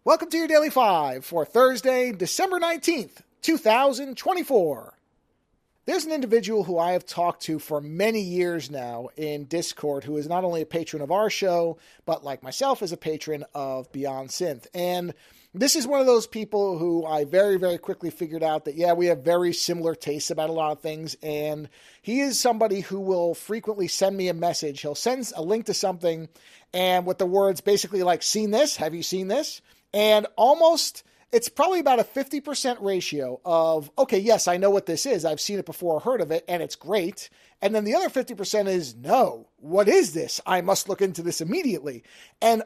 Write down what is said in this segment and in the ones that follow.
Welcome to your Daily 5 for Thursday, December 19th, 2024. There's an individual who I have talked to for many years now in Discord who is not only a patron of our show, but like myself is a patron of Beyond Synth. And this is one of those people who I very, very quickly figured out that, yeah, we have very similar tastes about a lot of things. And he is somebody who will frequently send me a message. He'll send a link to something and with the words basically like, seen this? Have you seen this? And it's probably about a 50% ratio of, okay, yes, I know what this is. I've seen it before, heard of it, and it's great. And then the other 50% is, no, what is this? I must look into this immediately. And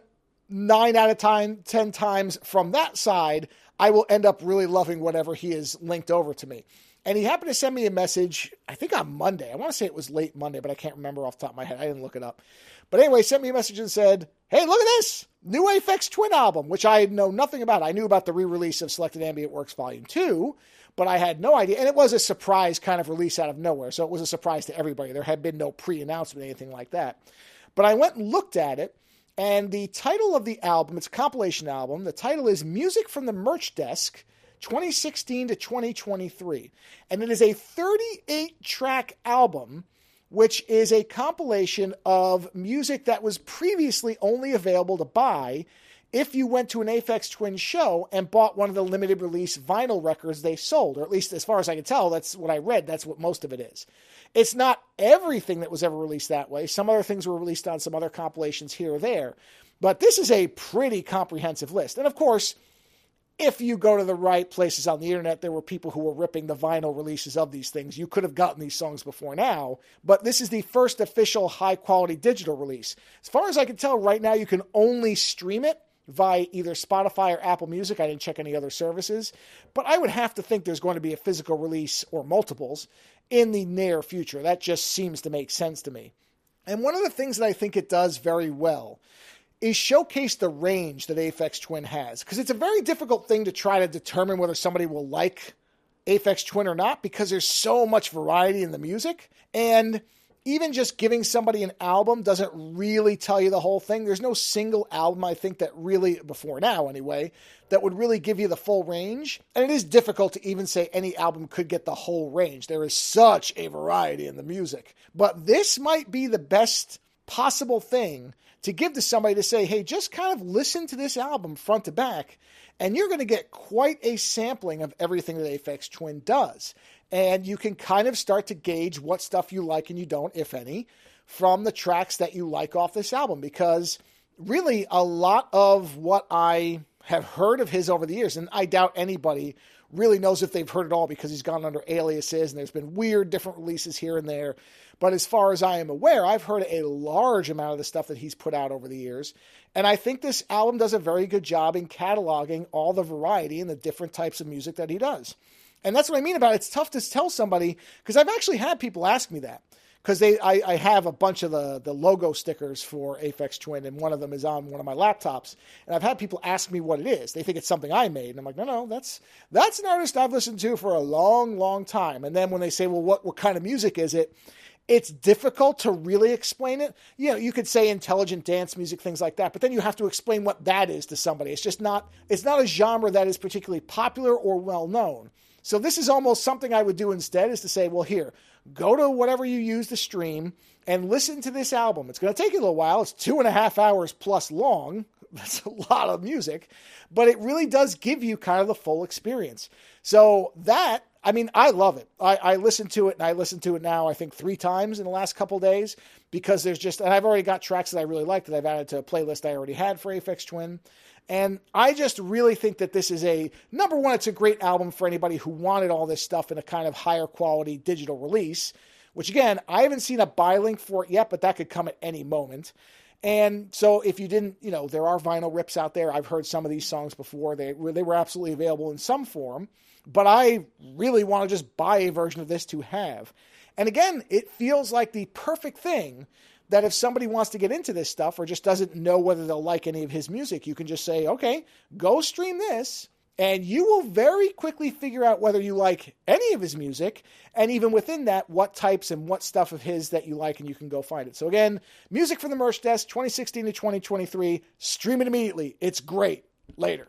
9 out of 10 times from that side, I will end up really loving whatever he has linked over to me. And he happened to send me a message, I think on Monday. I want to say it was late Monday, but I can't remember off the top of my head. I didn't look it up. But anyway, he sent me a message and said, hey, look at this new Aphex Twin album, which I know nothing about. I knew about the re-release of Selected Ambient Works Volume 2, but I had no idea. And it was a surprise kind of release out of nowhere. So it was a surprise to everybody. There had been no pre-announcement, anything like that. But I went and looked at it. And the title of the album, it's a compilation album. The title is Music from the Merch Desk, 2016 to 2023. And it is a 38-track album, which is a compilation of music that was previously only available to buy if you went to an Aphex Twin show and bought one of the limited release vinyl records they sold, or at least as far as I can tell, that's what I read, that's what most of it is. It's not everything that was ever released that way. Some other things were released on some other compilations here or there, but this is a pretty comprehensive list. And of course, if you go to the right places on the internet, there were people who were ripping the vinyl releases of these things. You could have gotten these songs before now, but this is the first official high-quality digital release. As far as I can tell, right now you can only stream it via either Spotify or Apple Music. I didn't check any other services, but I would have to think there's going to be a physical release or multiples in the near future. That just seems to make sense to me. And one of the things that I think it does very well is showcase the range that Aphex Twin has. Because it's a very difficult thing to try to determine whether somebody will like Aphex Twin or not, because there's so much variety in the music. And even just giving somebody an album doesn't really tell you the whole thing. There's no single album, I think, that really, before now anyway, that would really give you the full range. And it is difficult to even say any album could get the whole range. There is such a variety in the music. But this might be the best possible thing to give to somebody to say, hey, just kind of listen to this album front to back, and you're going to get quite a sampling of everything that Aphex Twin does. And you can kind of start to gauge what stuff you like and you don't, if any, from the tracks that you like off this album. Because really, a lot of what I have heard of his over the years, and I doubt anybody really knows if they've heard it all because he's gone under aliases and there's been weird different releases here and there. But as far as I am aware, I've heard a large amount of the stuff that he's put out over the years. And I think this album does a very good job in cataloging all the variety and the different types of music that he does. And that's what I mean about it. It's tough to tell somebody, because I've actually had people ask me that. Because I have a bunch of the logo stickers for Aphex Twin, and one of them is on one of my laptops. And I've had people ask me what it is. They think it's something I made. And I'm like, no, that's an artist I've listened to for a long, long time. And then when they say, well, what kind of music is it? It's difficult to really explain it. You know, you could say intelligent dance music, things like that, but then you have to explain what that is to somebody. It's not a genre that is particularly popular or well known. So this is almost something I would do instead, is to say, well, here, go to whatever you use to stream and listen to this album. It's going to take you a little while. It's 2.5 hours plus long. That's a lot of music, but it really does give you kind of the full experience. So that, I mean, I love it. I listen to it, and I listen to it now, I think 3 times in the last couple of days, because there's just, and I've already got tracks that I really like that I've added to a playlist I already had for Aphex Twin. And I just really think that this is number one, it's a great album for anybody who wanted all this stuff in a kind of higher quality digital release, which again, I haven't seen a buy link for it yet, but that could come at any moment. And so if you didn't, there are vinyl rips out there. I've heard some of these songs before. They were absolutely available in some form, but I really want to just buy a version of this to have. And again, it feels like the perfect thing that if somebody wants to get into this stuff or just doesn't know whether they'll like any of his music, you can just say, okay, go stream this, and you will very quickly figure out whether you like any of his music, and even within that, what types and what stuff of his that you like, and you can go find it. So again, Music from the Merch Desk, 2016 to 2023, stream it immediately. It's great. Later.